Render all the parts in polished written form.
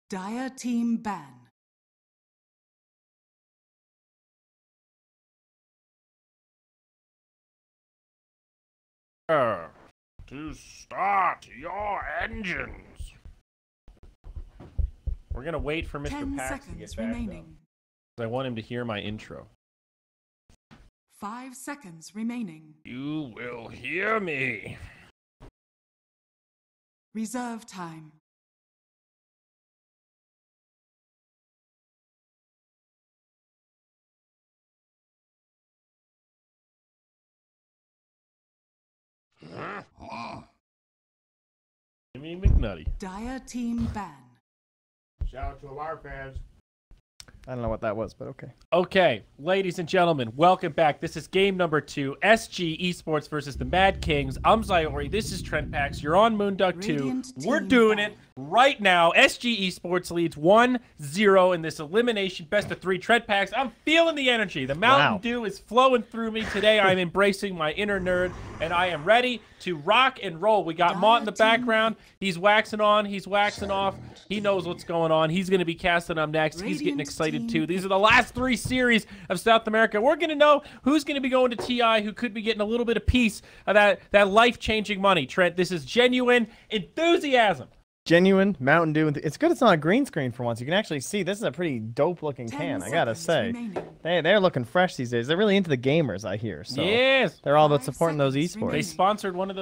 Dire team ban. To start your engines. We're gonna wait for Mr. 10 Pax to seconds get back. remaining. I want him to hear my intro. 5 seconds remaining. You will hear me. Reserve time. Jimmy McNutty. Dire team ban. Shout out to our fans. I don't know what that was, but okay. Okay, ladies and gentlemen, welcome back. This is game number 2, SG Esports versus the Mad Kings. I'm Zyori. This is Trent Pax. You're on Moonduck 2. Radiant We're team doing ban. it right now. SG Esports leads 1-0 in this elimination best of 3. Trent Pax, I'm feeling the energy. The Mountain Dew is flowing through me today. I'm embracing my inner nerd, and I am ready to rock and roll. We got Mont in the background. He's waxing on. He's waxing off. He knows what's going on. He's going to be casting up next. He's getting excited too. These are the last 3 series of South America. We're going to know who's going to be going to TI, who could be getting a little bit of piece of that life-changing money. Trent, this is genuine enthusiasm. Genuine Mountain Dew. It's good it's not a green screen for once. You can actually see this is a pretty dope looking 10 can, I gotta say. seconds They're looking fresh these days. They're really into the gamers, I hear. So Yes. they're all about 5 supporting those seconds esports. They remaining. sponsored one of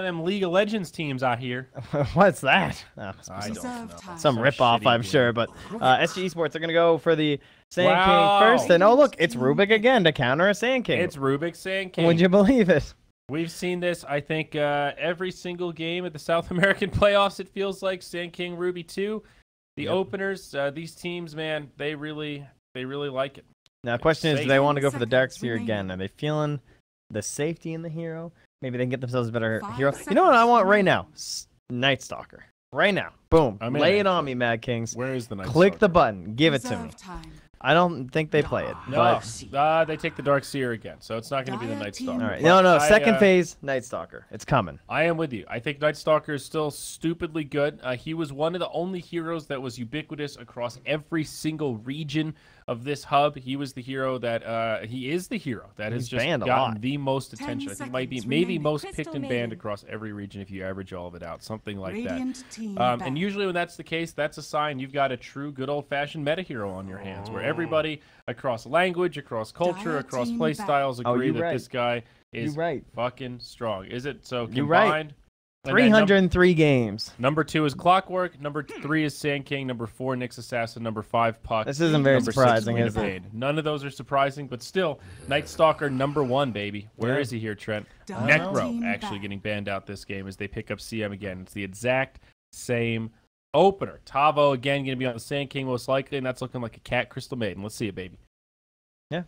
them League of Legends teams out here. What's that? Oh, I don't Reserve know. time. some ripoff, shitty I'm game. sure. But SG Esports are gonna go for the Sand Wow. King first. And oh look, it's Rubik again to counter a Sand King. It's Rubik Sand King. Would you believe it? We've seen this, I think, every single game at the South American playoffs, it feels like. Sand King, Ruby 2. The openers, these teams, man, they really like it. Now, the question is, do Safe. they want to go for the Dark Seconds Seer again? remaining. Are they feeling the safety in the hero? Maybe they can get themselves a better 5 hero. You know what I seconds want right remaining. now? Night Stalker. Right now. Boom. I'm in, Lay it actually. on me, Mad Kings. Where is the Night Click the Stalker? button. Give it to me. Reserve time. I don't think they play it. No, But, they take the Dark Seer again, so it's not going to be the Dire Night team. Stalker. all right. But No, I, second phase, Night Stalker. It's coming. I am with you. I think Night Stalker is still stupidly good. He was one of the only heroes that was ubiquitous across every single region of this hub. He was the hero that he is the hero that has He's just banned a gotten lot. the most 10 attention. I think might be seconds maybe remaining. most Crystal picked and Maiden. banned across every region if you average all of it out, something like Radiant team that. ban. And usually when that's the case, that's a sign you've got a true good old-fashioned meta hero on your hands, where everybody across language, across culture, Dire across team play ban. styles Oh, agree you that right. this guy is You right. fucking strong. Is it so You right. combined? And then 303 games. Number 2 is Clockwork. Number 3 is Sand King. Number 4, Nyx Assassin. Number 5, Puck. This isn't very Number 6, surprising, Lena is it? Payne. None of those are surprising, but still, Night Stalker number 1, baby. Where Yeah. is he here, Trent? Dire Necro team actually ban. getting banned out this game as they pick up CM again. It's the exact same opener. Tavo again going to be on the Sand King most likely, and that's looking like a cat Crystal Maiden. Let's see it, baby. Yeah.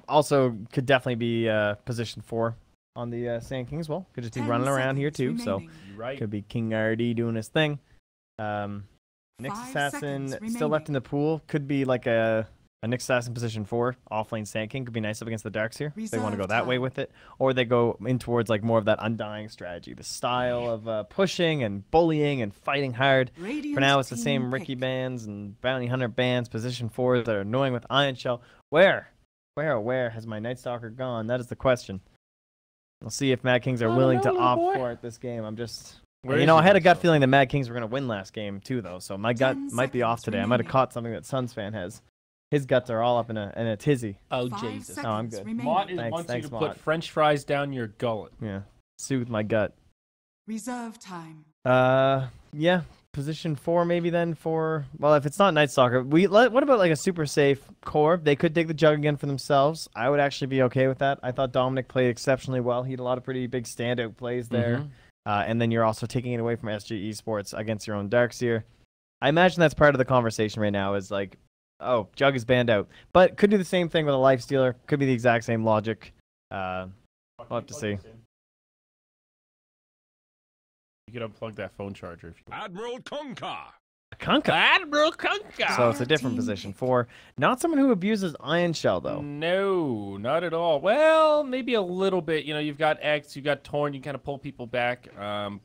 Also, could definitely be position 4 on the Sand King as well. Could just be 10 running around here seconds too. So remaining. You right? could be King RD doing his thing. Nyx 5 Assassin seconds still left in remaining. the pool. Could be like a Nyx Assassin position 4 offlane Sand King. Could be nice up against the Darks here. If they want to go Reserve that way time. with it, or they go in towards like more of that undying strategy, the style of pushing and bullying and fighting hard. Radiant For now, it's the team same Ricky pick. bands and Bounty Hunter bands, position 4 that are annoying with Iron Shell. Where has my Night Stalker gone? That is the question. We'll see if Mad Kings are I don't willing know, to little opt boy. for it this game. I'm just, Where you is know, your I had a Night gut Stalker? feeling the Mad Kings were going to win last game too, though. So my gut 10 might be off seconds today. I might have remaining. caught something that Suns fan has. His guts are all up in a tizzy. Oh, 5 Jesus. Oh, I'm seconds good. remaining. Mott Thanks, wants thanks, you to put Mott. French fries down your gullet. Yeah, soothe my gut. Reserve time. Yeah. Position 4 maybe then for, well, if it's not Night Stalker, what about like a super safe core? They could take the jug again for themselves. I would actually be okay with that. I thought Dominic played exceptionally well. He had a lot of pretty big standout plays there. And then you're also taking it away from SG Esports against your own Darkseer. I imagine that's part of the conversation right now is like, oh, Jug is banned out. But could do the same thing with a Lifestealer. Could be the exact same logic. We'll have to see. You could unplug that phone charger if you want. Admiral Conker. Kunkka. Admiral Kunkka! So it's a different position. 4. Not someone who abuses Iron Shell, though. No, not at all. Well, maybe a little bit. You know, you've got X, you've got Torrent, you can kind of pull people back. Kunkka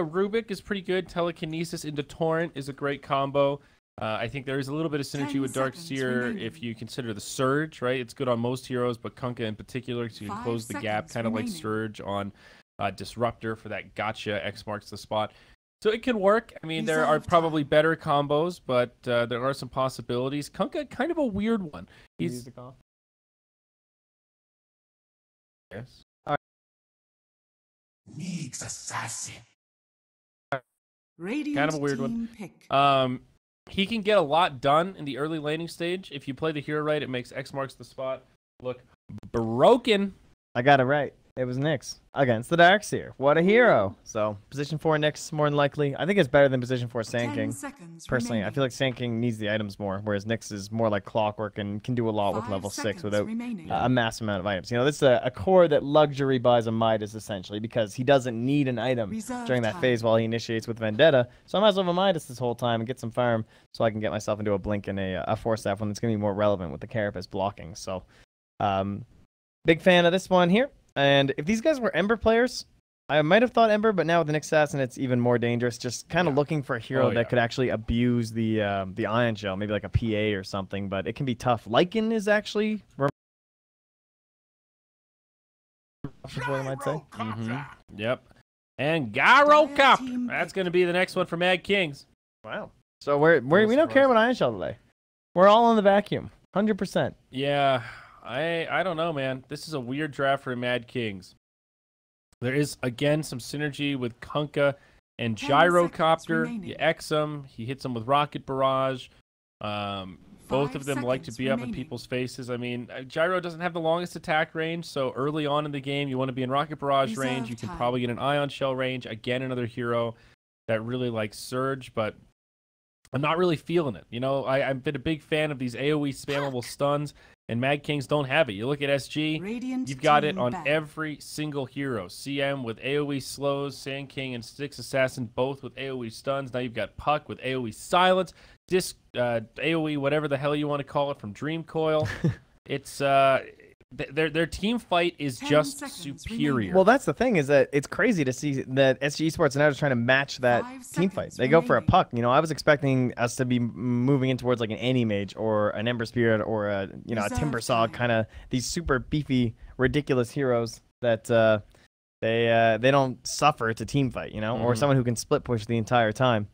Rubik is pretty good. Telekinesis into Torrent is a great combo. I think there is a little bit of synergy 10 with Dark seconds Seer remaining. if you consider the Surge, right? It's good on most heroes, but Kunkka in particular, so you can 5 close the gap, seconds kind of like remaining. Surge on Disruptor for that gotcha X marks the spot. So it can work. I mean, there are Reserve probably time. better combos, but there are some possibilities. Kunkka, kind of a weird one. He's Music off. yes. Needs assassin. Radiant Kind of a weird team one. pick. He can get a lot done in the early laning stage. If you play the hero right, it makes X marks the spot look broken. I got it right. It was Nyx against the Darkseer. What a hero. So, position 4 Nyx, more than likely. I think it's better than position 4 Sand 10 King. seconds Personally, I remaining. feel like Sand King needs the items more, whereas Nyx is more like clockwork and can do a lot with 5 level 6 seconds without remaining. a massive amount of items. You know, this is a core that luxury buys a Midas, essentially, because he doesn't need an item Reserve during that time. phase while he initiates with Vendetta. So I might as well have a Midas this whole time and get some farm so I can get myself into a Blink and a Force Staff when it's going to be more relevant with the Carapace blocking. So, big fan of this one here. And if these guys were Ember players, I might have thought Ember, but now with the Nyx Assassin, it's even more dangerous. Just kind of looking for a hero that could actually abuse the Ion Shell, maybe like a PA or something, but it can be tough. Lycan is actually for them, I'd say. Yep. And Gyro Dire Cup. team That's going to be the next one for Mad Kings. Wow. So we don't care about Ion Shell today. We're all in the vacuum, 100%. Yeah, I don't know, man. This is a weird draft for Mad Kings. There is, again, some synergy with Kunkka and 10 Gyrocopter. seconds remaining. You X him. He hits him with Rocket Barrage. Both of them like to seconds be up in remaining. people's faces. I mean, Gyro doesn't have the longest attack range, so early on in the game, you want to be in Rocket Barrage range. Reserve You can time. probably get an Ion Shell range. Again, another hero that really likes Surge, but I'm not really feeling it. You know, I've been a big fan of these AoE spammable stuns, and Mad Kings don't have it. You look at SG, Radiant you've got it team on back. every single hero. CM with AoE slows, Sand King and Styx Assassin both with AoE stuns. Now you've got Puck with AoE silence, AoE whatever the hell you want to call it from Dream Coil. It's their team fight is 10 just seconds superior. remaining. Well, that's the thing, is that it's crazy to see that SG Esports now is trying to match that 5 team fight. seconds They go for a remaining. puck. You know, I was expecting us to be moving in towards like an Anti-Mage or an Ember Spirit or a Reserve Timber Saw, time. kind of these super beefy, ridiculous heroes that they don't suffer to team fight, you know, or Mhm. someone who can split push the entire time.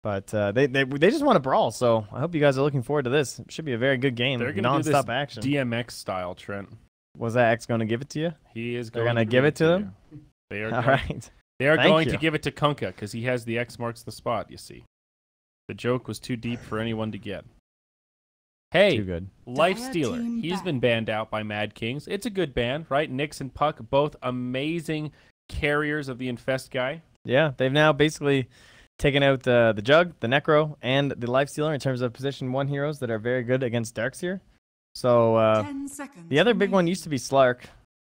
But they just want to brawl, so I hope you guys are looking forward to this. It should be a very good game. They're gonna do this Non-stop action. DMX style, Trent. Was that X going to give it to you? He is They're going gonna to give it to them? you. They are All going, right. they are Thank going to you. give it to Kunkka because he has the X marks the spot, you see. The joke was too deep for anyone to get. Hey, Too good. Life Dire Stealer. team He's back. been banned out by Mad Kings. It's a good ban, right? Nyx and Puck, both amazing carriers of the Infest guy. Yeah, they've now basically taken out the Jug, the Necro, and the Life Stealer in terms of position 1 heroes that are very good against Darkseer. So 10 seconds the other big one remaining. used to be Slark.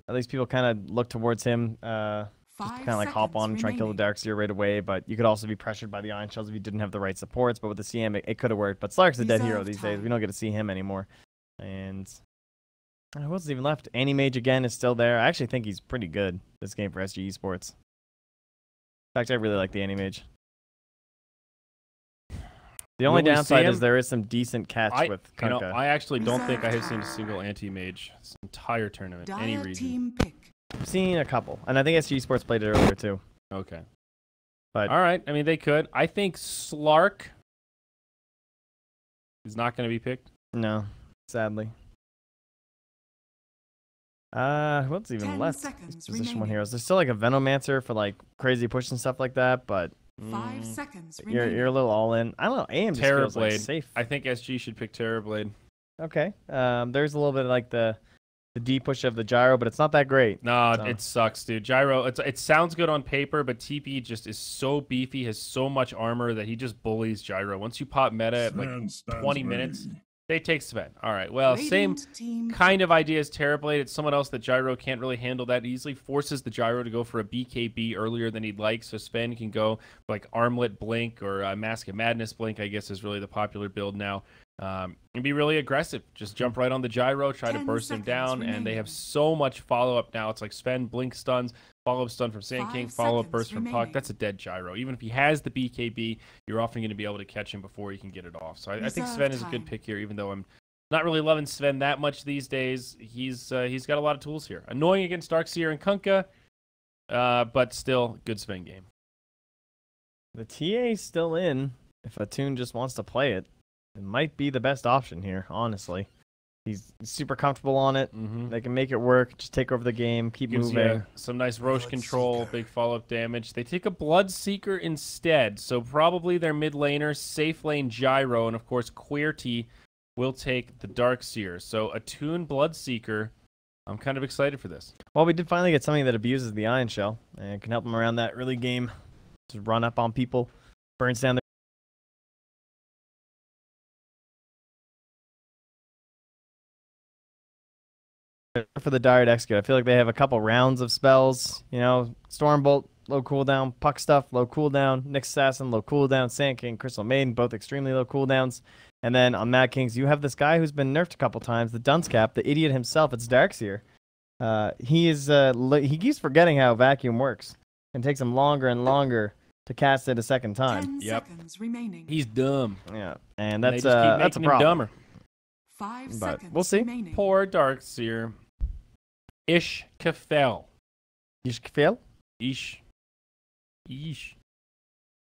At least people kind of look towards him, just 5 kind of like hop seconds on and try and kill the remaining. Darkseer right away. But you could also be pressured by the Iron Shells if you didn't have the right supports. But with the CM, it could have worked. But Slark's a dead hero Reserve these days. time. We don't get to see him anymore. And who else is even left? Anti-Mage again is still there. I actually think he's pretty good this game for SG Esports. In fact, I really like the Anti-Mage. The only Will we see downside is him? there is some decent catch with You know, Kunkka. I actually don't think I have Reserve seen a time. single anti-mage this entire tournament, any Dire reason. team pick. I've seen a couple, and I think SG Sports played it earlier too. Okay. But All right. I mean, they could. I think Slark is not going to be picked. no, sadly. What's even 10 left? seconds These position 1 remaining. heroes. There's still like a Venomancer for like crazy push and stuff like that, but 5 seconds you're remaining. a little all in. I don't know. AM just feels like Terrorblade. safe. I think SG should pick Terrorblade. Okay. There's a little bit of like the D push of the gyro, but it's not that great. No, So- it sucks, dude. Gyro, it sounds good on paper, but TP just is so beefy, has so much armor that he just bullies Gyro. Once you pop meta at like 20 minutes, they take Sven. All right, well, same Radiant team kind of idea as Terrorblade. It's someone else that Gyro can't really handle that easily. Forces the Gyro to go for a BKB earlier than he'd like, so Sven can go like Armlet Blink or Mask of Madness Blink, I guess is really the popular build now. And be really aggressive. Just jump right on the Gyro, try to 10 burst him seconds down, and they remaining. have so much follow-up now. It's like Sven Blink stuns, Follow-up stun from Sand 5 King, follow-up seconds burst from Puck. remaining. That's a dead gyro. Even if he has the BKB, you're often going to be able to catch him before he can get it off. So I think Reserve Sven is a good time. pick here, even though I'm not really loving Sven that much these days. He's got a lot of tools here. Annoying against Darkseer and Kunkka, but still good Sven game. The TA's still in. If Atune just wants to play it, it might be the best option here, honestly. He's super comfortable on it. Mm-hmm. They can make it work. Just take over the game. Keep Gives moving. you some nice Roche control, big follow-up damage. They take a Bloodseeker instead, so probably their mid laner, safe lane Gyro, and of course Queerty will take the Darkseer. So Attune Bloodseeker, I'm kind of excited for this. Well, we did finally get something that abuses the Ion Shell and can help them around that early game. Just run up on people, burns down their for the Dire Execute. I feel like they have a couple rounds of spells. You know, Stormbolt, low cooldown. Puck Stuff, low cooldown. Nyx Assassin, low cooldown. Sand King, Crystal Maiden, both extremely low cooldowns. And then on Mad Kings, you have this guy who's been nerfed a couple times, the Dunce Cap, the idiot himself. It's Darkseer. He keeps forgetting how Vacuum works, and takes him longer and longer to cast it a second time. 10 Yep. seconds remaining. He's dumb. Yeah, and They that's just keep that's a making him problem. dumber. 5 But seconds we'll see. remaining. Poor Darkseer. Ish Kafel. You should fail. Ish.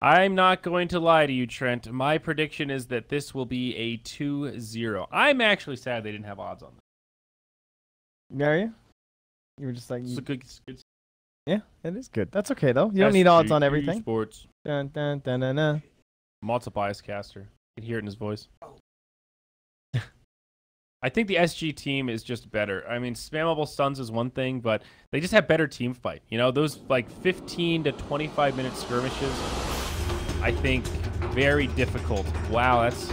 I'm not going to lie to you, Trent. My prediction is that this will be a 2-0. I'm actually sad they didn't have odds on this. Are you? You were just like, It's a good. yeah, it is good. That's okay though. You don't need odds on everything. Sports. Dun, dun, dun, dun, dun. Malt's a bias caster. You can hear it in his voice. I think the SG team is just better. I mean, spammable stuns is one thing, but they just have better team fight. You know, those like 15 to 25 minute skirmishes, I think, very difficult. Wow, that's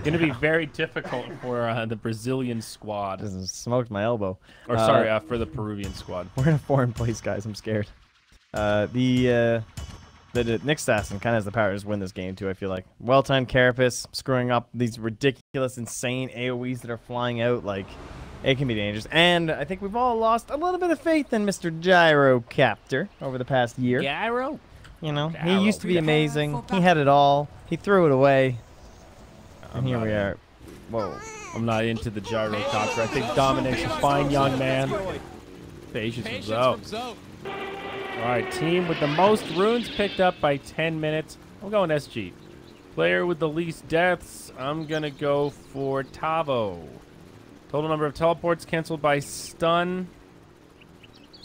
going to be very difficult for the Brazilian squad. Just smoked my elbow. Or sorry, for the Peruvian squad. We're in a foreign place, guys. I'm scared. The Nyx Assassin kind of has the power to just win this game, too, I feel like. Well-timed Carapace, screwing up these ridiculous, insane AoEs that are flying out. Like, it can be dangerous. And I think we've all lost a little bit of faith in Mr. Gyro Captor over the past year. Gyro? You know, Gyro. he used to be amazing. He had it all. He threw it away. And here we are. Whoa. I'm not into the gyrocopter. I think Dominic's a fine young man. Patience was out. All right, team with the most runes picked up by 10 minutes. I'm going SG. Player with the least deaths. I'm going to go for Tavo. Total number of teleports canceled by stun.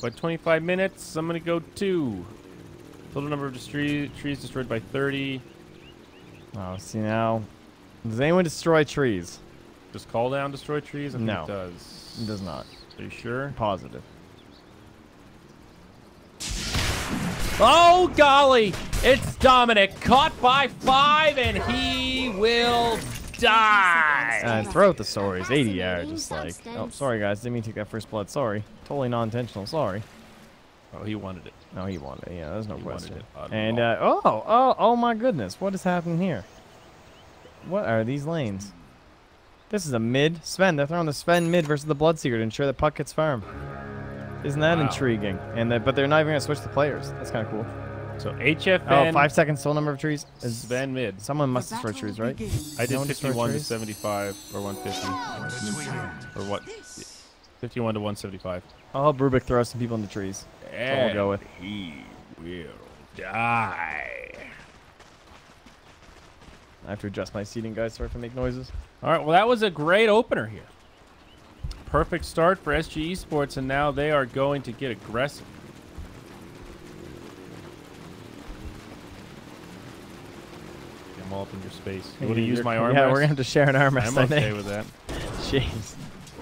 By 25 minutes, I'm going to go 2. Total number of trees destroyed by 30. Oh, see now. Does anyone destroy trees? Does call down destroy trees? I think No. it does. It does not. Are you sure? Positive. Oh, golly. It's Dominic. Caught by 5, and he will die. And throw out the stories. 80 yards. Just like, oh, sorry, guys. Didn't mean to take that first blood. Sorry. Totally non-intentional. Sorry. Oh, he wanted it. No, he wanted it. Yeah, there's no He wanted question. it. And, oh my goodness. What is happening here? What are these lanes? This is a mid. Sven, they're throwing the Sven mid versus the Bloodseeker to ensure that Puck gets farm. Isn't that Wow. intriguing? And but they're not even going to switch the players. That's kind of cool. So HFN. Oh, 5 seconds, total number of trees. Is Sven mid. Someone The must destroy battle trees, right? begins. I did No one destroyed 51 to trees? 75 or 150. Or what? 51 to 175. I'll help Rubik throw some people into trees. That's what we'll go with. He will die. I have to adjust my seating, guys. Sorry if I make noises. All right, well, that was a great opener here. Perfect start for SG Esports, and now they are going to get aggressive. I'm all up in your space. You want to use my arm Yeah, rest? we're going to have to share an arm rest, I'm I okay think. with that. Jeez.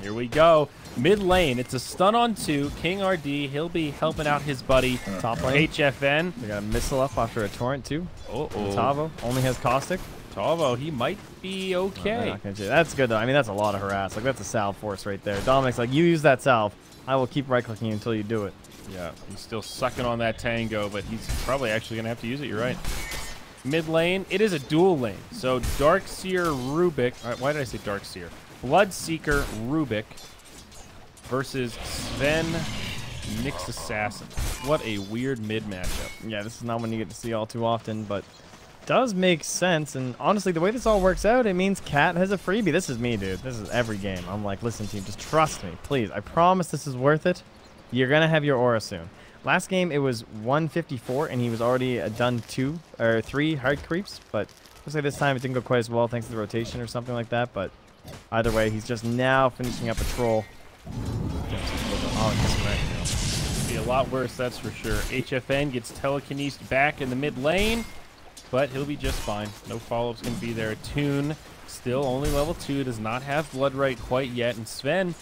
Here we go. Mid lane, it's a stun on 2. King RD, he'll be helping out his buddy. Top lane. HFN. They got a missile up after a torrent, too. Uh-oh. Tavo only has caustic. Tavo, he might be No, okay. they're not gonna do that. That's good, though. I mean, that's a lot of harass. Like, that's a salve force right there. Dominic's like, you use that salve. I will keep right-clicking you until you do it. Yeah, he's still sucking on that tango, but he's probably actually going to have to use it. You're right. Mid lane, it is a dual lane. So Darkseer Rubik. Why did I say Darkseer? Bloodseeker Rubik versus Sven Nyx Assassin. What a weird mid matchup. Yeah, this is not one you get to see all too often, but does make sense. And honestly, the way this all works out, it means Cat has a freebie. This is me, dude. This is every game. I'm like, listen, team, just trust me, please. I promise this is worth it. You're going to have your aura soon. Last game, it was 154, and he was already done 2 or 3 hard creeps. But looks like this time it didn't go quite as well thanks to the rotation or something like that. But either way, he's just now finishing up a troll. Be a lot worse, that's for sure. HFN gets telekinesed back in the mid lane, but he'll be just fine. No follow-up's going to be there. Toon, still only level 2, does not have Bloodright quite yet. And Sven,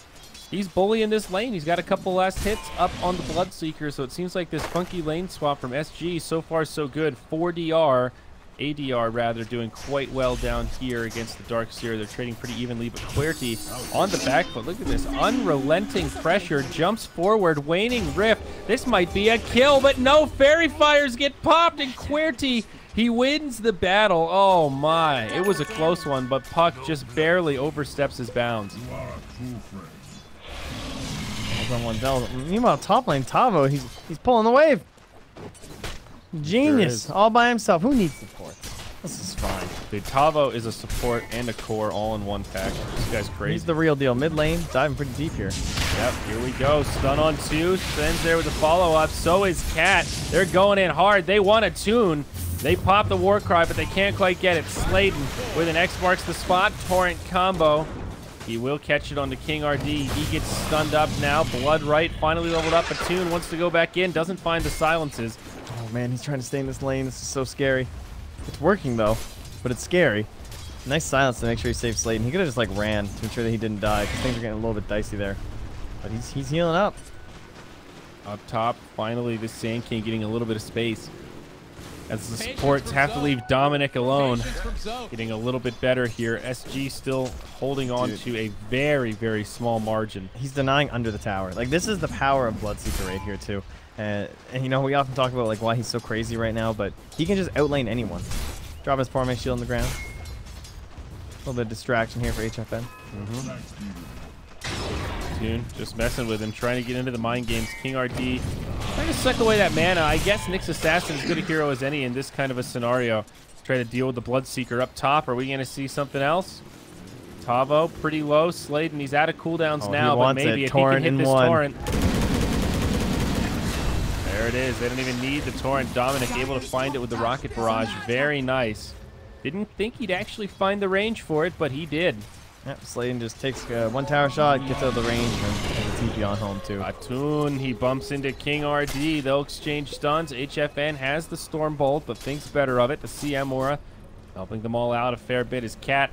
he's bullying this lane. He's got a couple last hits up on the Bloodseeker, so it seems like this funky lane swap from SG, so far so good. 4DR, ADR rather, doing quite well down here against the Darkseer. They're trading pretty evenly, but QWERTY on the back foot. Look at this unrelenting pressure, jumps forward, waning rift. This might be a kill, but no, fairy fires get popped, and QWERTY, he wins the battle. Oh my, it was a close one, but Puck just barely oversteps his bounds. Meanwhile, top lane Tavo, he's pulling the wave. Genius, all by himself. Who needs support? This is fine. Dude, Tavo is a support and a core all in one package. This guy's crazy. He's the real deal. Mid lane, diving pretty deep here. Yep, here we go. Stun on 2. Sven's there with the follow-up. So is Cat. They're going in hard. They want a Toon. They pop the war cry, but they can't quite get it. Sladen with an X marks the spot. Torrent combo. He will catch it on the King RD. He gets stunned up now. Bloodright finally leveled up. A Toon wants to go back in. Doesn't find the silences. Oh man, he's trying to stay in this lane. This is so scary. It's working though, but it's scary. Nice silence to make sure he saves Sladen. He could have just like ran to ensure that he didn't die, because things are getting a little bit dicey there. But he's healing up. Up top, finally the Sand King getting a little bit of space. As the supports have to leave Dominic alone. Getting a little bit better here. SG still holding on to a very, very small margin. He's denying under the tower. Like, this is the power of Bloodseeker right here too. And you know, we often talk about like why he's so crazy right now, but he can just outlane anyone. Drop his poor man's shield on the ground. A little bit of distraction here for HFN. Toon just messing with him, trying to get into the mind games. King RD trying to suck away that mana. I guess Nyx Assassin is as good a hero as any in this kind of a scenario. Try to deal with the Bloodseeker up top. Are we going to see something else? Tavo pretty low. Sladen, he's out of cooldowns now, but maybe if he can hit this Torrent. There it is. They don't even need the Torrent. Dominic able to find it with the Rocket Barrage. Very nice. Didn't think he'd actually find the range for it, but he did. Yep, Sladen just takes one tower shot, gets out of the range, and a TP on home too. Toon, he bumps into King RD. They'll exchange stuns. HFN has the Storm Bolt, but thinks better of it. The CM Aura helping them all out a fair bit. Is Cat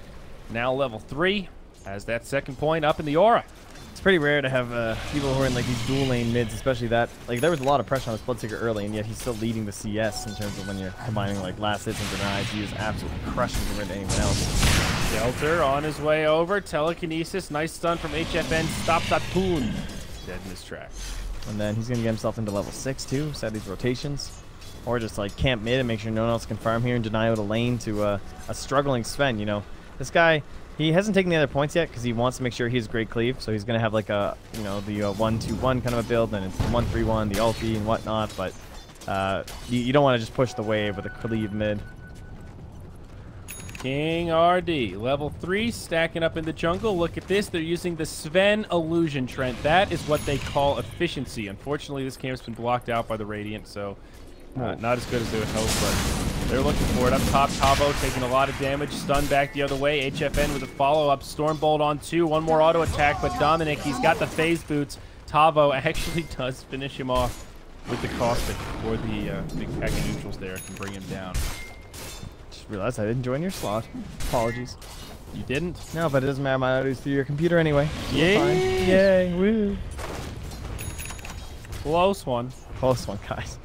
now level 3, has that second point up in the Aura. It's pretty rare to have people who are in like these dual lane mids, especially that. Like, there was a lot of pressure on this Bloodseeker early, and yet he's still leading the CS in terms of when you're combining like last hits and denies. He is absolutely crushing compared to anyone else. Shelter on his way over. Telekinesis. Nice stun from HFN. Stops that Toon. Dead in his tracks. And then he's going to get himself into level 6 too, set these rotations. Or just like camp mid and make sure no one else can farm here and deny out a lane to a struggling Sven. You know, this guy, he hasn't taken the other points yet because he wants to make sure he has great cleave. So he's going to have like a, you know, the 1-2-1 kind of a build, and it's 1-3-1, the ulti and whatnot. But you don't want to just push the wave with a cleave mid. King RD, level 3, stacking up in the jungle. Look at this. They're using the Sven Illusion, Trent. That is what they call efficiency. Unfortunately, this camp's been blocked out by the Radiant, so not as good as they would hope, but they're looking for it. Up top, Tavo taking a lot of damage. Stun back the other way. HFN with a follow-up. Stormbolt on 2. One more auto attack, but Dominic, he's got the phase boots. Tavo actually does finish him off with the caustic, or the big pack of neutrals there can bring him down. Realized I didn't join your slot. Apologies. You didn't? No, but it doesn't matter. My audio's through your computer anyway. Yay! Yay! Woo! Close one. Close one, guys.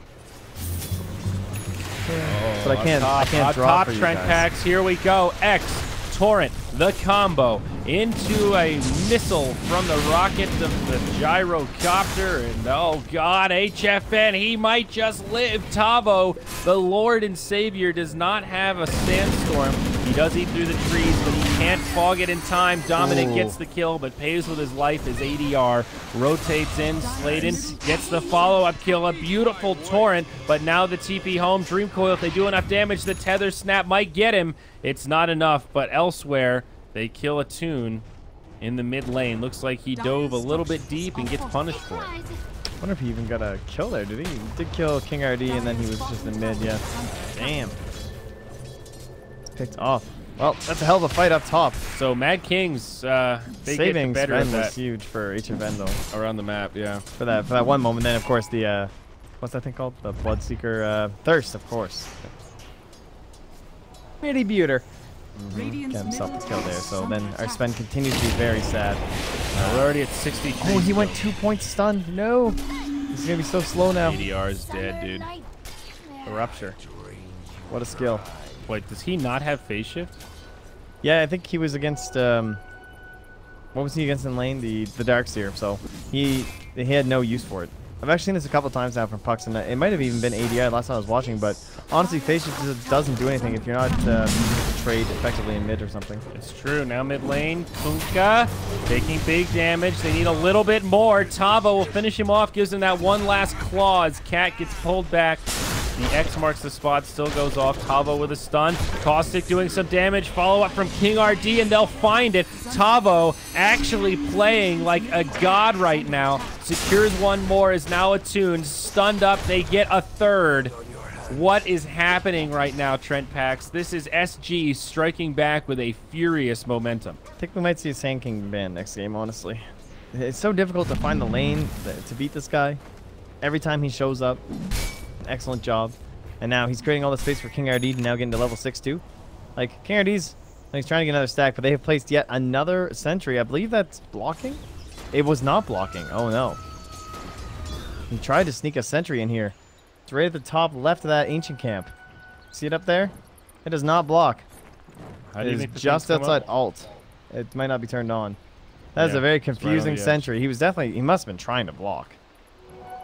Oh, but I can't drop top for you Trent guys. packs. Here we go. X Torrent, the combo. into a missile from the rocket of the gyrocopter. And oh God, HFN, he might just live. Tavo, the Lord and Savior, does not have a sandstorm. He does eat through the trees, but he can't fog it in time. Dominic gets the kill, but pays with his life as ADR rotates in. Sladen gets the follow-up kill. A beautiful torrent, but now the TP home. Dream Coil, if they do enough damage, the tether snap might get him. It's not enough, but elsewhere, they kill a Toon in the mid lane. Looks like he dove a little bit deep and gets punished for it. I wonder if he even got a kill there, did he? He did kill KeyArena, and then he was just in mid, yeah. Damn. Picked off. Well, that's a hell of a fight up top. So Mad Kings, they get the better of that. Was huge for HFN though. Around the map, yeah. For that one moment. Then of course the what's that thing called? The Bloodseeker Thirst, of course. Pretty beautiful. Get himself the kill there. So then our Sven continues to be very sad. We're already at 63. Oh, he went 2 points stunned. No. He's gonna be so slow now. ADR is dead, dude. A rupture. What a skill. Wait, does he not have phase shift? Yeah, I think he was against what was he against in lane? The Darkseer. So he had no use for it. I've actually seen this a couple times now from Pucks, and it might have even been ADI last time I was watching, but honestly, phase shift doesn't do anything if you're not trade effectively in mid or something. It's true. Now mid lane, Kunkka taking big damage. They need a little bit more. Tavo will finish him off, gives him that one last claw as Cat gets pulled back. The X marks the spot, still goes off. Tavo with a stun. Caustic doing some damage. Follow up from KingRD, and they'll find it. Tavo actually playing like a god right now. Secures one more, is now attuned. Stunned up, they get a third. What is happening right now, Trent Pax? This is SG striking back with a furious momentum. I think we might see a Sand King ban next game, honestly. It's so difficult to find the lane to beat this guy. Every time he shows up. Excellent job. And now he's creating all the space for KingRD to now get into level 6 too. Like, KingRD's he's trying to get another stack, but they have placed yet another sentry. I believe that's blocking? It was not blocking. Oh no. He tried to sneak a sentry in here. It's right at the top left of that ancient camp. See it up there? It does not block. It is just outside alt. It might not be turned on. That is a very confusing sentry. He must have been trying to block.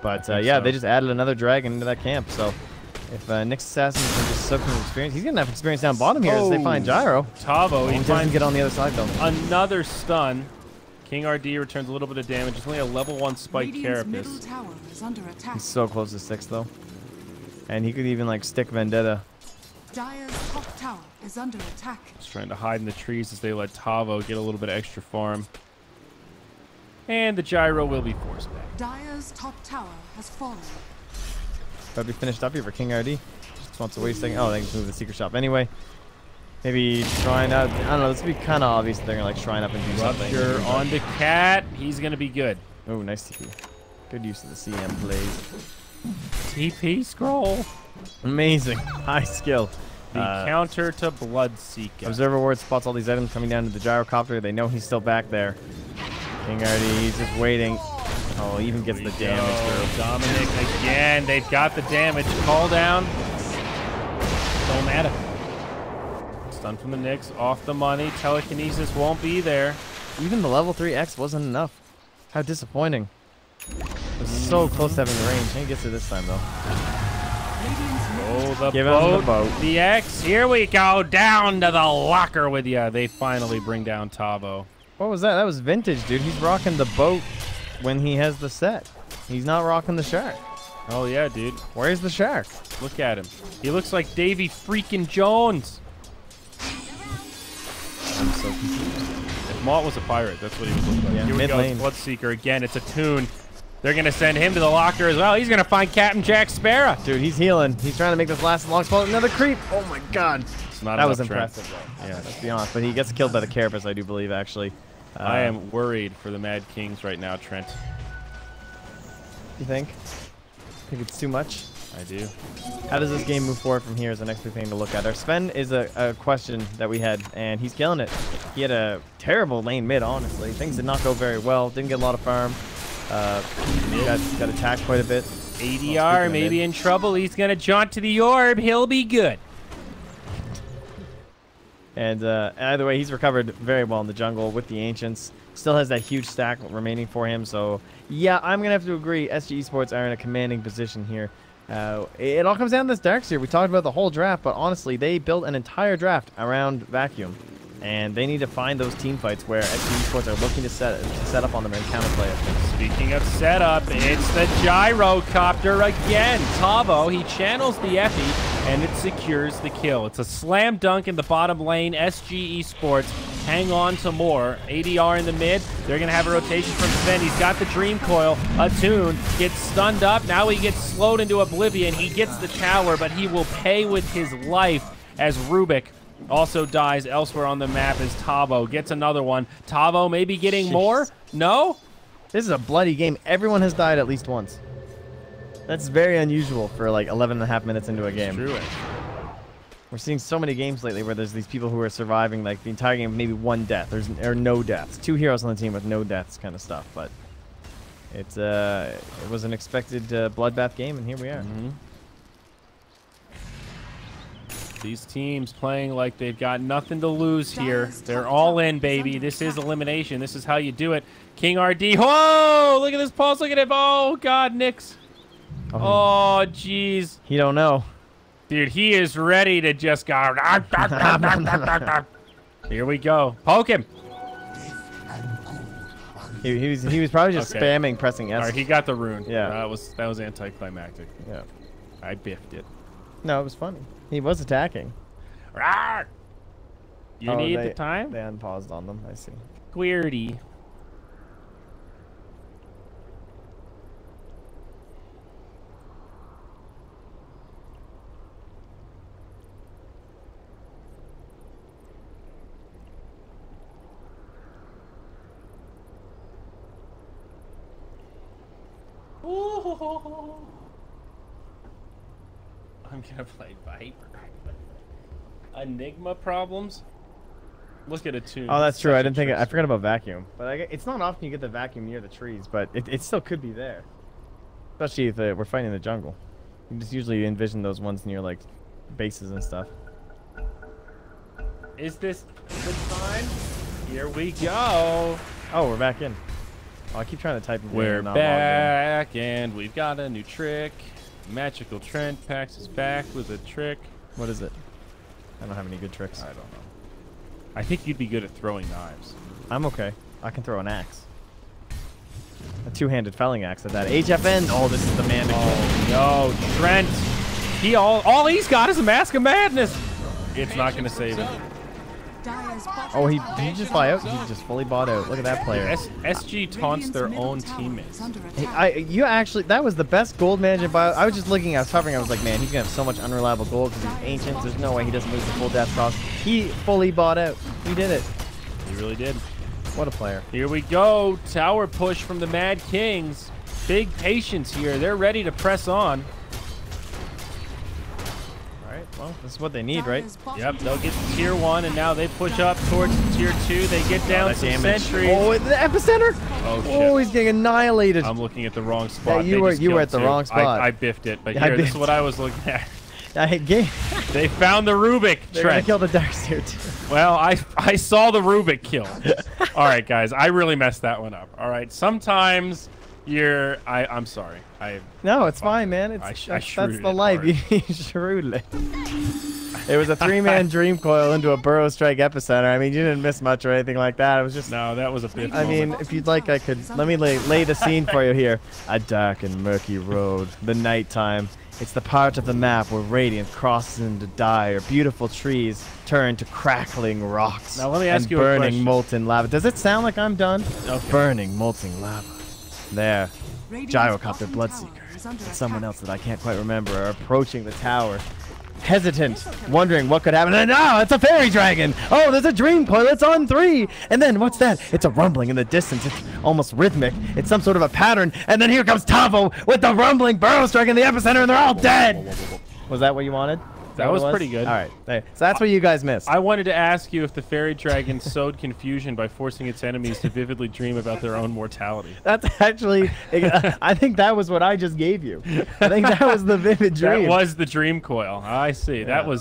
But yeah, they just added another dragon into that camp. So if Nyx Assassin can just soak some experience, he's gonna have experience down bottom here as they find Gyro. Tavo, he doesn't get on the other side though. Another stun. KingRD returns a little bit of damage. It's only a level 1 spike carapace. He's so close to 6 though, and he could even like stick Vendetta. Dire's top tower is under attack. Just trying to hide in the trees as they let Tavo get a little bit of extra farm. And the gyro will be forced back. Dire's top tower has fallen. That'll be finished up here for KingRD. Just wants to wait a second. Oh, they can move the secret shop anyway. Maybe shrine out. I don't know. This would be kind of obvious that they're gonna like shrine up and do something. Rupture on the Cat. He's gonna be good. Oh, nice TP. Good use of the CM plays. TP scroll. Amazing. High skill. The counter to Bloodseeker. Observer ward spots all these items coming down to the gyrocopter. They know he's still back there. KingRD, he's just waiting. Oh, even gets the damage through. Dominic again. They've got the damage. Call down. Don't matter. Stun from the Nyx. Off the money. Telekinesis won't be there. Even the level 3 X wasn't enough. How disappointing. It was so close to having the range. He gets it this time, though. Oh, the Give boat. him the boat. The X. Here we go. Down to the locker with you. They finally bring down Tavo. What was that? That was vintage, dude. He's rocking the boat when he has the set. He's not rocking the shark. Oh, yeah, dude. Where's the shark? Look at him. He looks like Davy freaking Jones. I'm so confused. If Malt was a pirate, that's what he would look like. Yeah, Here we go. mid-lane. Bloodseeker again. It's a Toon. They're going to send him to the locker as well. He's going to find Captain Jack Sparrow. Dude, he's healing. He's trying to make this last long spell. Another creep. Oh, my God. It's not that was enough, Trent. impressive, though. Yeah, let's be honest. But he gets killed by the carapace, I do believe, actually. I am worried for the Mad Kings right now, Trent. You think? Think it's too much? I do. How does this game move forward from here is the next big thing to look at. Our Sven is a question that we had, and he's killing it. He had a terrible lane mid, honestly. Things did not go very well. Didn't get a lot of farm. Got attacked quite a bit. ADR maybe in trouble. He's going to jaunt to the orb. He'll be good. And either way, he's recovered very well in the jungle with the Ancients. Still has that huge stack remaining for him. So, yeah, I'm going to have to agree. SG Esports are in a commanding position here. It all comes down to this Darkseer. We talked about the whole draft, but honestly, they built an entire draft around Vacuum. And they need to find those team fights where SG Esports are looking to set up on them and counterplay it. Speaking of setup, it's the Gyrocopter again. Tavo, he channels the Effie, and it secures the kill. It's a slam dunk in the bottom lane. SG Esports hang on to more. ADR in the mid. They're going to have a rotation from Sven. He's got the Dream Coil. Attune gets stunned up. Now he gets slowed into oblivion. He gets the tower, but he will pay with his life as Rubik also dies elsewhere on the map as Tavo gets another one. Tavo maybe getting more? No? This is a bloody game. Everyone has died at least once. That's very unusual for like 11.5 minutes into a game. True. We're seeing so many games lately where there's these people who are surviving like the entire game with maybe one death or no deaths. 2 heroes on the team with no deaths kind of stuff. But it was an expected bloodbath game, and here we are. Mm-hmm. These teams playing like they've got nothing to lose here. They're all in, baby. This is elimination. This is how you do it. King RD. Whoa! Look at this pulse. Look at it. Oh, God, Nyx. Oh, jeez. He don't know. Dude, he is ready to just go. Here we go. Poke him. He was probably just spamming pressing S. All right, he got the rune. Yeah. That was anticlimactic. Yeah. I biffed it. No, it was funny. He was attacking. You need the time? They unpaused on them. I see. Queerty. I'm gonna play Viper. Enigma problems? Look at Attune. Oh, that's true. I didn't think I forgot about Vacuum. But it's not often you get the Vacuum near the trees, but it still could be there. Especially if we're fighting in the jungle. You just usually envision those ones near like bases and stuff. Is this the time? Here we go. Oh, we're back in. Oh, I keep trying to type. We're back, and we've got a new trick. Magical Trent Pax is back with a trick. What is it? I don't have any good tricks. I don't know. I think you'd be good at throwing knives. I'm okay. I can throw an axe. A two-handed felling axe at that. HFN. Oh, this is the man to kill. Oh, no. Trent. All he's got is a Mask of Madness. It's not going to save him. Oh, did he just buy out? He just fully bought out. Look at that player. SG taunts their own teammates. You actually, that was the best gold management buyout. I was just looking, I was hovering, I was like, man, he's going to have so much unreliable gold because he's ancient. There's no way he doesn't lose the full death cost. He fully bought out. He did it. He really did. What a player. Here we go. Tower push from the Mad Kings. Big patience here. They're ready to press on. Well, this is what they need, right? Yep, they'll get to tier 1, and now they push up towards tier 2. They get down some sentries. Oh, the epicenter! Oh, shit. Oh, he's getting annihilated. I'm looking at the wrong spot. Yeah, you were at the wrong spot. I biffed it, but here, this is what I was looking at. They found the Rubik. They're gonna kill the Darkseer too. Well, I saw the Rubik kill. All right, guys, I really messed that one up. All right, sometimes I'm sorry. No, it's fine, man. That's the life. You shrewd it. It was a 3-man Dream Coil into a Burrow Strike Epicenter. I mean, you didn't miss much or anything like that. It was just... No, that was a bit... I mean, if you'd like, I could... Let me lay the scene for you here. A dark and murky road. The nighttime. It's the part of the map where radiance crosses into dire. Beautiful trees turn to crackling rocks. Now, let me ask you a question. Burning molten lava. Does it sound like I'm done? Okay. Burning molten lava. There. Gyrocopter Bloodseeker and someone else that I can't quite remember are approaching the tower. Hesitant, wondering what could happen. And it's a fairy dragon. Oh, there's a Dream Coil. It's on 3. And then what's that? It's a rumbling in the distance. It's almost rhythmic. It's some sort of a pattern. And then here comes Tavo with the rumbling Burrow Strike in the epicenter, and they're all dead. Was that what you wanted? That was pretty good. All right. So that's what you guys missed. I wanted to ask you if the fairy dragon sowed confusion by forcing its enemies to vividly dream about their own mortality. That's actually, I think that was what I just gave you. I think that was the vivid dream. That was the Dream Coil. I see. Yeah.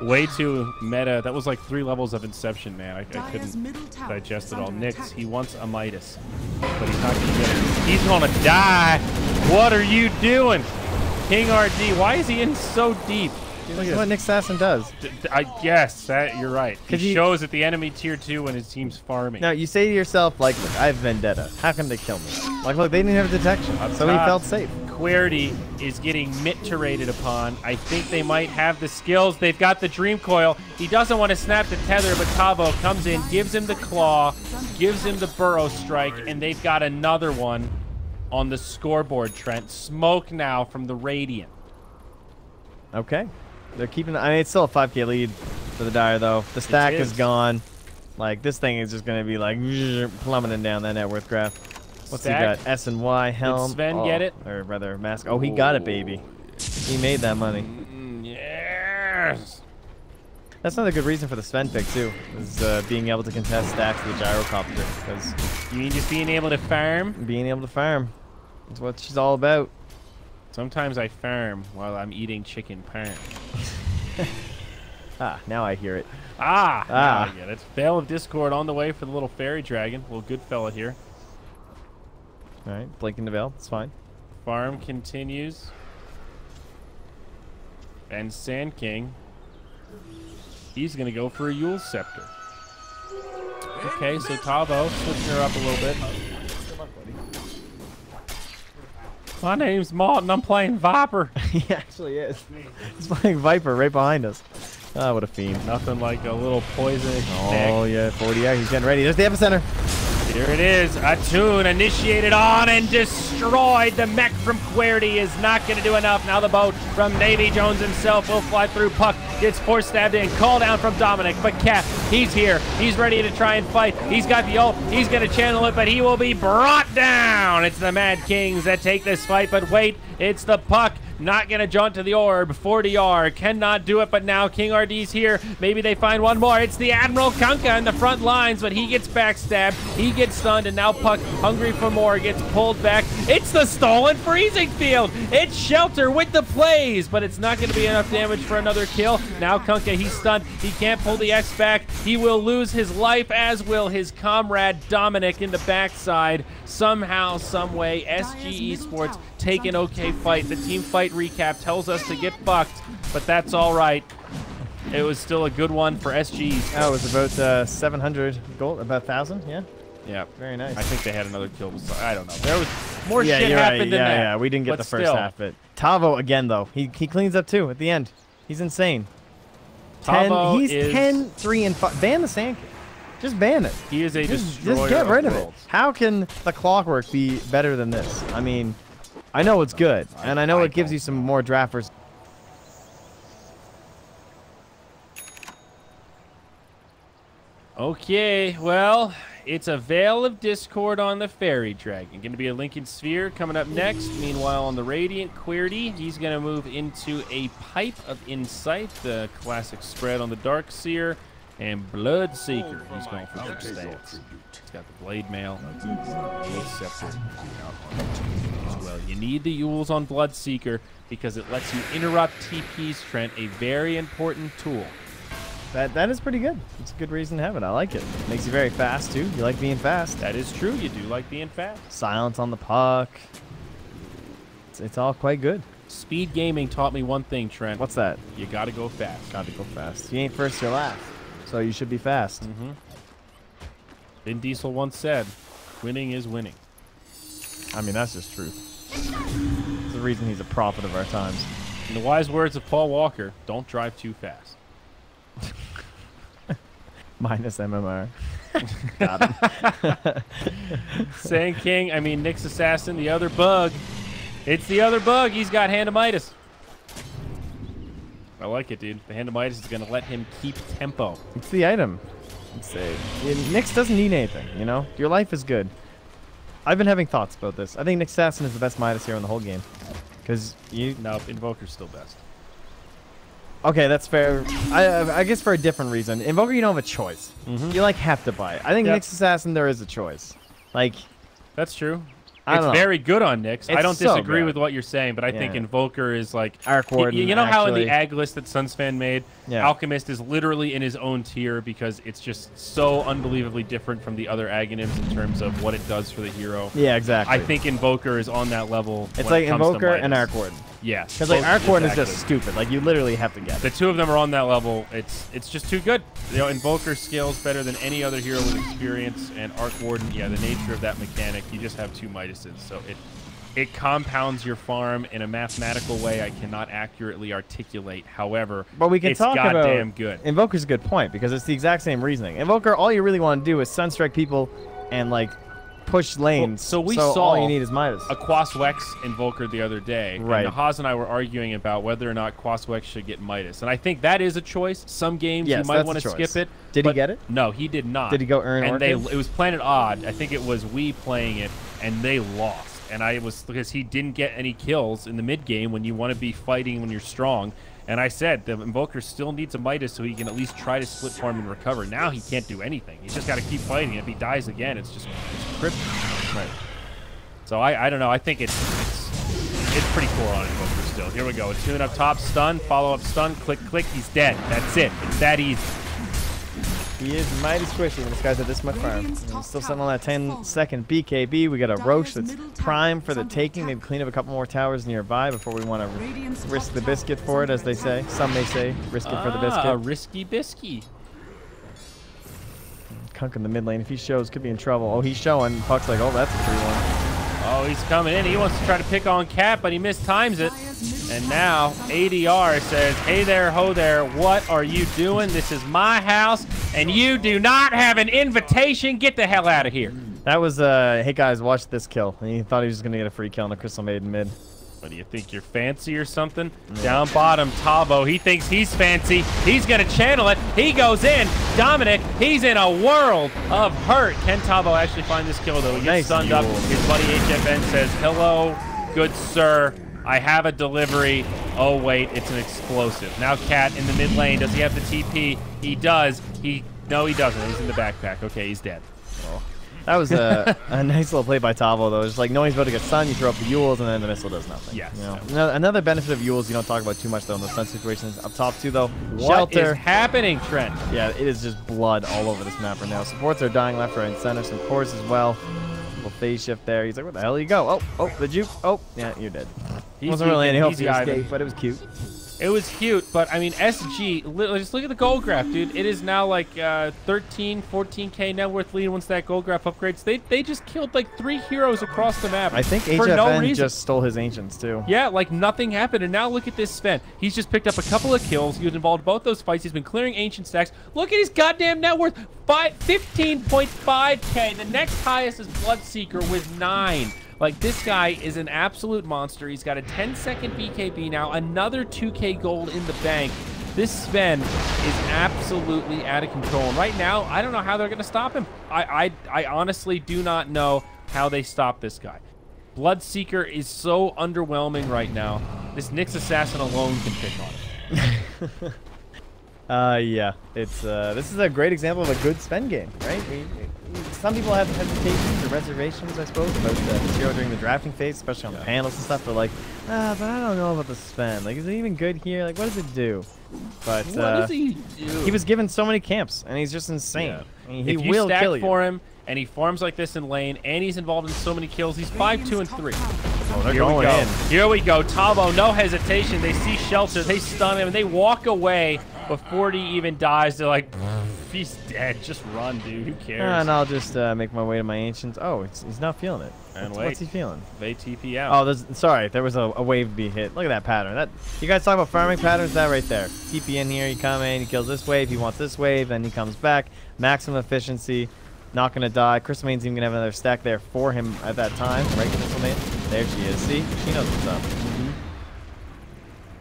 Way too meta. That was like 3 levels of Inception, man. I Dire's middle couldn't tower digest is it all. under Nyx, attack. he wants a Midas, but he's not going to get it. He's going to die. What are you doing? King RD, why is he in so deep? That's what Nick Assassin does. I guess that you're right. He 'Cause he- shows at the enemy tier 2 when his team's farming. Now, you say to yourself, like, look, I have Vendetta. How can they kill me? Like, look, they didn't have detection, so he top. felt safe. Querty is getting mid-turated upon. I think they might have the skills. They've got the Dream Coil. He doesn't want to snap the tether, but Tavo comes in, gives him the Claw, gives him the Burrow Strike, and they've got another one on the scoreboard, Trent. Smoke now from the Radiant. Okay. They're keeping... I mean, it's still a 5K lead for the Dire, though. The stack is gone. Like, this thing is just going to be, like, plummeting down that net worth graph. What's Stack. he got? S and Y, helm. Did Sven get it? Or rather, mask. Oh, he got it, baby. He made that money. Yes. That's another good reason for the Sven pick, too, is being able to contest stacks with the gyrocopter. Because You mean just being able to farm? being able to farm is what she's all about. Sometimes I farm while I'm eating chicken parm. Ah, now I hear it. Ah, Ah. now I get it. Veil of Discord on the way for the little fairy dragon. Little good fella here. All right, blinking the veil. It's fine. Farm continues. And Sand King, he's going to go for a Yule Scepter. Okay, so Tavo switching her up a little bit. My name's Martin. I'm playing Viper. He actually is. He's playing Viper right behind us. Ah, what a fiend. Nothing like a little poison. Oh, yeah, 40 out. He's getting ready. There's the epicenter. Here it is. Attune initiated on and destroyed. The mech from Querty is not going to do enough. Now the boat from Navy Jones himself will fly through. Puck gets force stabbed in. Call down from Dominic. But Cat, he's here. He's ready to try and fight. He's got the ult. He's going to channel it, but he will be brought down. It's the Mad Kings that take this fight. But wait, it's the Puck. Not going to jaunt to the orb. 40R cannot do it, but now King RD's here. Maybe they find one more. It's the Admiral Kunkka in the front lines, but he gets backstabbed. He gets stunned, and now Puck, hungry for more, gets pulled back. It's the stolen freezing field. It's Shelter with the plays, but it's not going to be enough damage for another kill. Now Kunkka, he's stunned. He can't pull the X back. He will lose his life, as will his comrade Dominic in the backside. Somehow, someway, SG Esports take an okay fight. The team fight recap tells us to get fucked, but that's all right. It was still a good one for SG. Oh, it was about 700 gold, about 1,000, yeah? Yeah. Very nice. I think they had another kill. I don't know. There was more yeah, shit you're happened right. than that. Yeah, we didn't get but the first still, half of it. Tavo again, though. He cleans up, too, at the end. He's insane. Tavo He's is, 10, 3, and 5. Ban the Sand King. Just ban it. He is a destroyer Just get rid of it. worlds. How can the Clockwork be better than this? I mean, I know it's good, and I know it gives you some more drafters. Okay, well, it's a Veil of Discord on the Fairy Dragon. Going to be a Lincoln Sphere coming up next. Meanwhile, on the Radiant Querty, he's going to move into a Pipe of Insight, the classic spread on the Dark Seer, and Bloodseeker. He's going for some stats. He's got the Blade Mail, Yule Scepter as well. You need the Yules on Bloodseeker because it lets you interrupt TPs, Trent, a very important tool. That is pretty good. It's a good reason to have it. I like it. Makes you very fast, too. You like being fast. That is true. You do like being fast. Silence on the puck. It's all quite good. Speed gaming taught me one thing, Trent. What's that? You got to go fast. Gotta go fast. You ain't first, you're last. So you should be fast. Mm-hmm. Vin Diesel once said, winning is winning. I mean, that's just truth. It's the reason he's a prophet of our times. In the wise words of Paul Walker, don't drive too fast. Minus MMR. Got him. Sand King, I mean, Nyx Assassin, the other bug. It's the other bug. He's got Hand of Midas. I like it, dude. The Hand of Midas is going to let him keep tempo. It's the item. Nyx doesn't need anything, you know? Your life is good. I've been having thoughts about this. I think Nyx Assassin is the best Midas hero in the whole game. Because you... No, Invoker's still best. Okay, that's fair. I guess for a different reason. Invoker, you don't have a choice. You, like, have to buy it. I think Nyx Assassin, there is a choice. Like... That's true. It's very good on Nyx. I don't so disagree good. with what you're saying, but I think Invoker is like Arc Warden, you know how in actually. the ag list that Sunsfan made, Alchemist is literally in his own tier because it's just so unbelievably different from the other Aghanims in terms of what it does for the hero. Yeah, exactly. I think Invoker is on that level. It's when like it comes Invoker to and Arc Warden. Yeah, because like Arc Warden is just stupid. Like you literally have to get it. The two of them are on that level. It's just too good. You know, Invoker scales better than any other hero with experience, and Arc Warden, yeah, the nature of that mechanic, you just have two Midases, so it compounds your farm in a mathematical way I cannot accurately articulate. However, but we can it's talk goddamn about good. Invoker's a good point because it's the exact same reasoning. Invoker, all you really want to do is sunstrike people and like push lanes. So we so saw all you need is Midas. A Quaswex Invoker the other day. Right. And Nahaz and I were arguing about whether or not Quaswex should get Midas. And I think that is a choice. Some games you might want to skip it. Did he get it? No, he did not. Did he go earn And Orchid? it was Planet Odd. I think it was we playing it, and they lost. And I was because he didn't get any kills in the mid game when you want to be fighting when you're strong. And I said the Invoker still needs a Midas so he can at least try to split farm and recover. Now he can't do anything. He's just got to keep fighting. If he dies again, it's just kryptonite. Right. So I don't know. I think it's pretty cool on Invoker still. Here we go. A tune up top, stun, follow up stun, click, click. He's dead. That's it. It's that easy. He is mighty squishy when this guy's at this much farm. He's still sitting on that 10-second BKB. We got a Roche that's prime for the taking. Maybe clean up a couple more towers nearby before we want to risk the biscuit for it, as they say. Some may say risk it for the biscuit. Risky bisky. Kunk in the mid lane. If he shows, could be in trouble. Oh, he's showing. Puck's like, oh, that's a 3-1. Oh, he's coming in. He wants to try to pick on Cat, but he mistimes it. And now ADR says, hey there, ho there, what are you doing? This is my house, and you do not have an invitation. Get the hell out of here. That was, hey guys, watch this kill. And he thought he was going to get a free kill on the Crystal Maiden mid. What do you think, you're fancy or something? Yeah. Down bottom, Tavo, he thinks he's fancy. He's going to channel it. He goes in. Dominic, he's in a world of hurt. Can Tavo actually find this kill, though? He gets stunned up. His buddy HFN says, hello, good sir. I have a delivery. Oh, wait, it's an explosive. Now Cat in the mid lane. Does he have the TP? He does. No, he doesn't. He's in the backpack. Okay, he's dead. Oh. That was a nice little play by Tavo, though. Just like knowing he's about to get stunned, you throw up the Yules, and then the missile does nothing. Yes. You know? Another benefit of Yules you don't talk about too much, though, in the stun situations. Up top, too, though. What is happening, Trent? Yeah, it is just blood all over this map right now. Supports are dying left, right, and center. Some cores as well. Little phase shift there. He's like, where the hell did you go? Oh, the juke. Oh, yeah, you're dead. Wasn't really any hope to escape, but it was cute. It was cute, but I mean, SG, just look at the gold graph, dude. It is now like 13, 14K net worth lead once that gold graph upgrades. They just killed like 3 heroes across the map. I think for HFN no reason. just stole his Ancients, too. Yeah, like nothing happened. And now look at this Sven. He's just picked up a couple of kills. He was involved in both those fights. He's been clearing Ancient stacks. Look at his goddamn net worth. 15.5K. The next highest is Bloodseeker with 9. Like, this guy is an absolute monster. He's got a 10-second BKB now, another 2K gold in the bank. This Sven is absolutely out of control. And right now, I don't know how they're going to stop him. I honestly do not know how they stop this guy. Bloodseeker is so underwhelming right now. This Nyx Assassin alone can pick on him. Yeah, it's this is a great example of a good Sven game, right? Some people have hesitations or reservations, I suppose, about this hero during the drafting phase, especially on the panels and stuff. They're like, but I don't know about the Sven. Like, is it even good here? Like, what does it do? But what does he do? He was given so many camps, and he's just insane. Yeah. I mean, he will stack kill you. for him, and he farms like this in lane, and he's involved in so many kills. He's 5, 2, and 3. Oh, they're going in. Here we go. Tavo, no hesitation. They see shelter. They stun him, and they walk away before he even dies. They're like, he's dead. Just run, dude. Who cares? And I'll just make my way to my Ancients. Oh, he's not feeling it. And what's he feeling? They TP out. Oh, sorry. There was a wave to be hit. Look at that pattern. You guys talk about farming patterns? That right there. TP in here. You come in. He kills this wave. He wants this wave. Then he comes back. Maximum efficiency. Not going to die. Crystal Main's even going to have another stack there for him at that time. Right, Crystal Main? There she is. See? She knows what's up.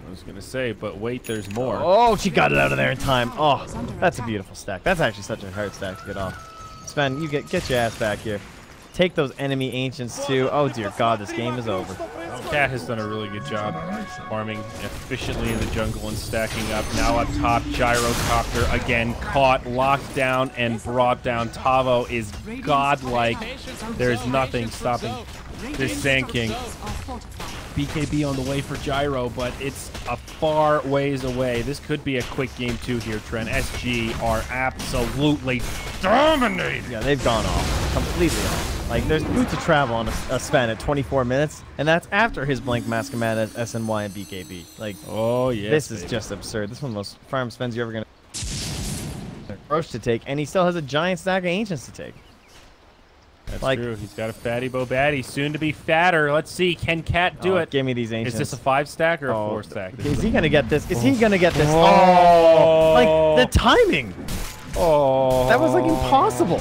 I was going to say, but wait, there's more. Oh, she got it out of there in time. Oh, that's a beautiful stack. That's actually such a hard stack to get off. Sven, you get your ass back here. Take those enemy Ancients too. Oh, dear God, this game is over. Cat has done a really good job farming efficiently in the jungle and stacking up. Now up top, Gyrocopter again caught, locked down, and brought down. Tavo is godlike. There is nothing stopping this Sand King. BKB on the way for Gyro, but it's a far ways away. This could be a quick game too here, Trent. SG are absolutely dominating. Yeah, they've gone off. Completely off. Like, there's boots of travel on a Sven at 24 minutes, and that's after his blank mask command as SNY and BKB. Like, oh, yes, this is just absurd. This is one of the most farm Svens you're ever going to approach to take, and he still has a giant stack of Ancients to take. That's true. He's got a fatty bo batty, soon to be fatter. Let's see. Can Cat do it? Give me these Ancients. Is this a 5-stack or a 4-stack? Is he going to get this? Is he going to get this? Oh! Like, the timing. Oh. That was, like, impossible.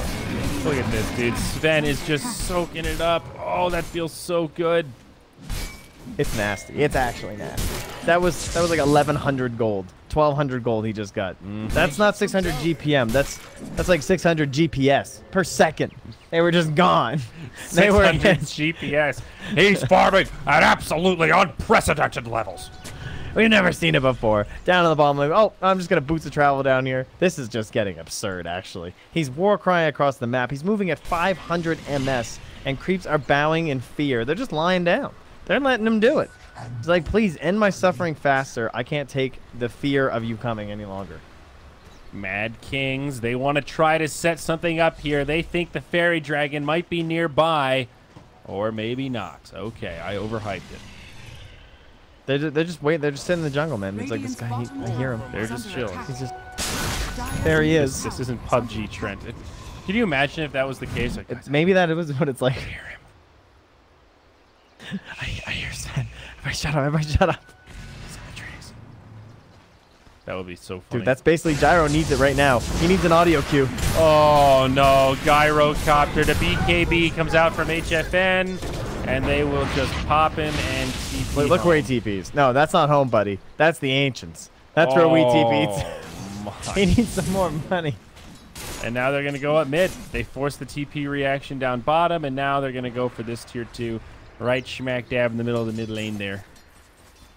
Look at this, dude. Sven is just soaking it up. Oh, that feels so good. It's nasty. It's actually nasty. That was like 1,100 gold. 1,200 gold he just got. That's not 600 GPM. That's like 600 GPS per second. They were just gone. 600 GPS. He's farming at absolutely unprecedented levels. We've never seen it before. Down on the bottom, like, oh, I'm just going to boots of travel down here. This is just getting absurd, actually. He's war crying across the map. He's moving at 500 MS, and creeps are bowing in fear. They're just lying down. They're letting him do it. It's like, please end my suffering faster. I can't take the fear of you coming any longer. Mad Kings, they want to try to set something up here. They think the fairy dragon might be nearby, or maybe not. Okay, I overhyped it. They're just waiting. They're just sitting in the jungle, man. It's like this guy. I hear him. They're just chilling. He's just. There he is. This isn't PUBG, Trent. Can you imagine if that was the case? Like, maybe that was what it's like. I hear him. I hear Sven. Everybody shut up. Everybody shut up. That would be so funny. Dude, that's basically Gyro needs it right now. He needs an audio cue. Oh, no. Gyrocopter to BKB comes out from HFN, and they will just pop him and TP. Wait, look where he TPs. No, that's not home, buddy. That's the Ancients. That's where we TP'd. He needs some more money. And now they're going to go up mid. They forced the TP reaction down bottom, and now they're going to go for this tier 2 right smack dab in the middle of the mid lane there.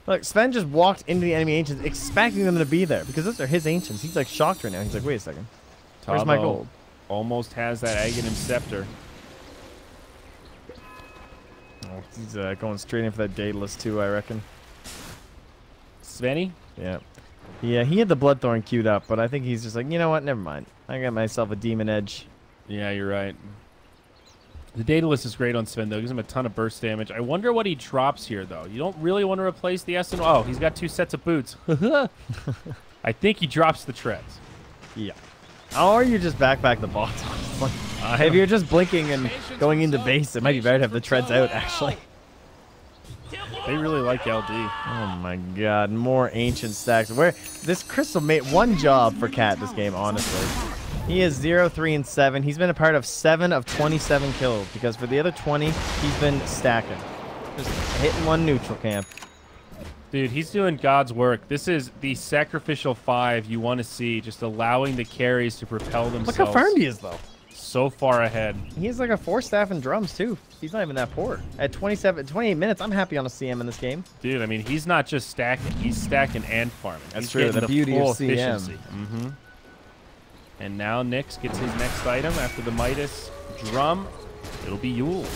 Look, Sven just walked into the enemy Ancients expecting them to be there because those are his Ancients. He's like shocked right now. He's like, wait a second. Where's my gold? Almost has that Aghanim Scepter. Oh, he's going straight in for that Daedalus too, I reckon. Svenny? Yeah. Yeah, he had the Bloodthorn queued up, but I think he's just like, you know what? Never mind. I got myself a Demon Edge. Yeah, you're right. The Daedalus is great on Sven, though. Gives him a ton of burst damage. I wonder what he drops here, though. You don't really want to replace the SN. Oh, he's got 2 sets of boots. I think he drops the treads. Yeah. Or you just back the bots. If you're just blinking and going into base, it might be better to have the treads out, actually. They really like LD. Oh my god, more Ancient stacks. Where this Crystal made one job for Cat this game, honestly. He is 0, 3, and 7. He's been a part of 7 of 27 kills because for the other 20, he's been stacking. Just hitting one neutral camp. Dude, he's doing God's work. This is the sacrificial 5 you want to see, just allowing the carries to propel themselves. Look how farmed he is, though. So far ahead. He has like a 4 staff and drums, too. He's not even that poor. At 28 minutes, I'm happy on a CM in this game. Dude, I mean, he's not just stacking. He's stacking and farming. That's true. The beauty of CM. Mm-hmm. And now Nyx gets his next item after the Midas drum. It'll be Yule's.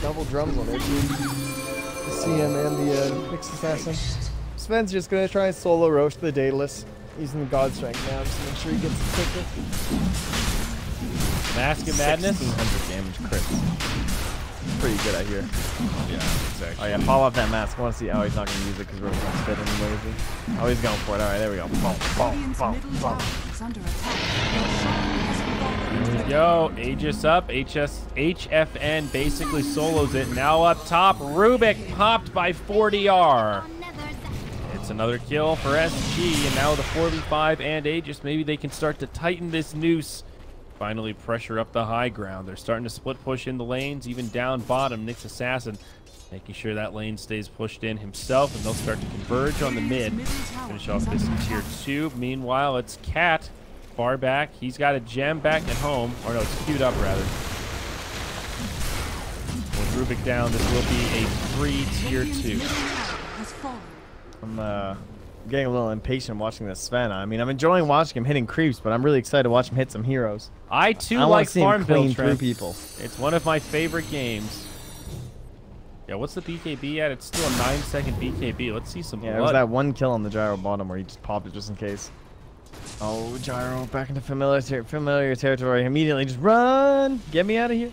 Double drums on it. The CM and the Nyx Assassin. Sven's just going to try and solo roast the Daedalus. Using the God Strength now just to make sure he gets the ticket. Mask of Madness. 1600 damage crit. Pretty good, I hear. Yeah, exactly. Oh, yeah, follow up that mask. I want to see. Oh, he's not going to use it because we're going to spit anyway, is he? Oh, he's going for it. All right, there we go. Boom, boom, boom, boom. There we go. Aegis up. HFN basically solos it. Now up top, Rubik popped by 40R. It's another kill for SG, and now the 4v5 and Aegis. Maybe they can start to tighten this noose. Finally pressure up the high ground. They're starting to split push in the lanes, even down bottom. Nyx Assassin making sure that lane stays pushed in himself, and they'll start to converge on the mid. Finish off this tier 2. Meanwhile, it's Cat far back. He's got a gem back at home. Or no, it's queued up, rather. With Rubik down, this will be a free tier 2. I'm getting a little impatient watching this Sven. I mean, I'm enjoying watching him hitting creeps, but I'm really excited to watch him hit some heroes. I too like Farmville through people. It's one of my favorite games. Yeah, what's the BKB at? It's still a 9-second BKB. Let's see some blood. It was that one kill on the gyro bottom where he just popped it just in case. Oh, gyro back into familiar territory. Immediately just run. Get me out of here.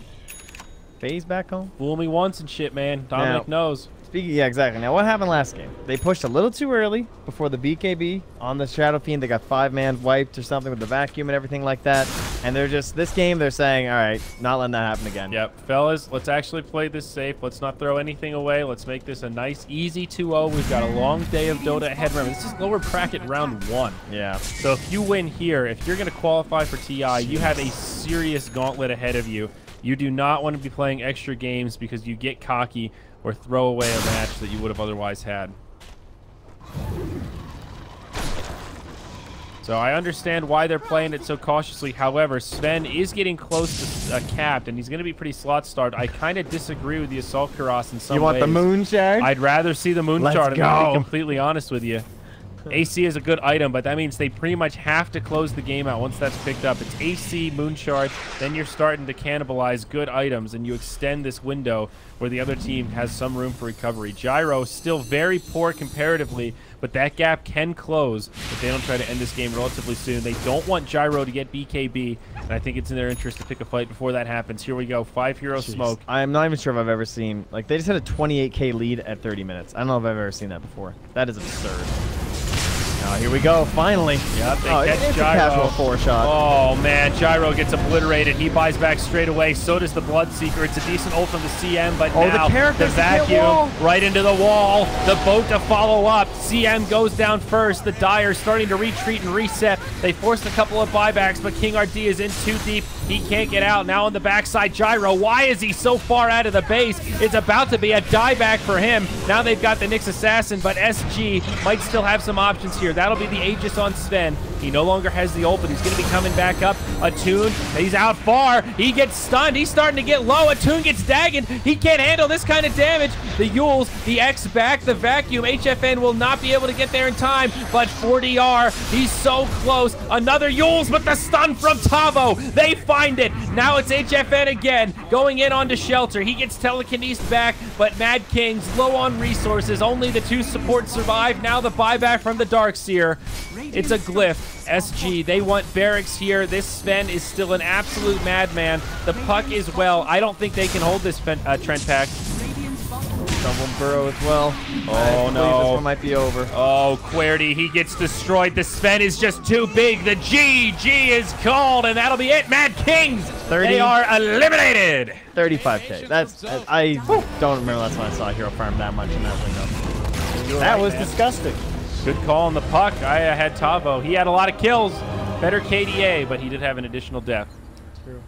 Phase back home. Fool me once and shit, man. Dominic knows. Yeah, exactly. Now, what happened last game? They pushed a little too early before the BKB on the Shadow Fiend. They got 5-man wiped or something with the vacuum and everything like that. And they're just, this game, they're saying, all right, not letting that happen again. Yep. Fellas, let's actually play this safe. Let's not throw anything away. Let's make this a nice, easy 2-0. We've got a long day of Dota ahead. Remember, this is lower bracket round 1. Yeah. So if you win here, if you're going to qualify for TI, you have a serious gauntlet ahead of you. You do not want to be playing extra games because you get cocky or throw away a match that you would have otherwise had. So I understand why they're playing it so cautiously. However, Sven is getting close to capped, and he's going to be pretty slot starved. I kind of disagree with the Assault Kuros in some ways. You want the moon shard? I'd rather see the moon shard, go. I'm going to be completely honest with you. AC is a good item, but that means they pretty much have to close the game out once that's picked up. It's AC, Moonshard, then you're starting to cannibalize good items, and you extend this window where the other team has some room for recovery. Gyro, still very poor comparatively, but that gap can close if they don't try to end this game relatively soon. They don't want Gyro to get BKB, and I think it's in their interest to pick a fight before that happens. Here we go, 5-hero smoke. I'm not even sure if I've ever seen, like, they just had a 28k lead at 30 minutes. I don't know if I've ever seen that before. That is absurd. Oh, here we go, finally. Yep, they catch it's Gyro. A casual 4-shot. Oh, man, Gyro gets obliterated. He buys back straight away. So does the Bloodseeker. It's a decent ult from the CM, but now the vacuum right into the wall. The boat to follow up. CM goes down first. The Dire starting to retreat and reset. They forced a couple of buybacks, but King RD is in too deep. He can't get out. Now on the backside, Gyro. Why is he so far out of the base? It's about to be a dieback for him. Now they've got the Nyx Assassin, but SG might still have some options here. That'll be the Aegis on Sven. He no longer has the ult, but he's going to be coming back up. Attune, he's out far. He gets stunned. He's starting to get low. Attune gets dagged. He can't handle this kind of damage. The Yules, the X back, the vacuum. HFN will not be able to get there in time, but 4DR, he's so close. Another Yules, but the stun from Tavo. They find it. Now it's HFN again, going in onto Shelter. He gets telekinesed back, but Mad King's low on resources. Only the 2 supports survive. Now the buyback from the Darkseer. It's a glyph. SG, they want barracks here. This Sven is still an absolute madman. The puck is well. I don't think they can hold this Trent pack. Someone burrow as well. Oh, no. This one might be over. Oh, Querty, he gets destroyed. The Sven is just too big. The GG is called, and that'll be it. Mad Kings, 30. They are eliminated. 35k. I don't remember last time I saw Hero Farm that much in that window. That was disgusting. Good call on the puck. I had Tavo. He had a lot of kills. Better KDA, but he did have an additional death. True.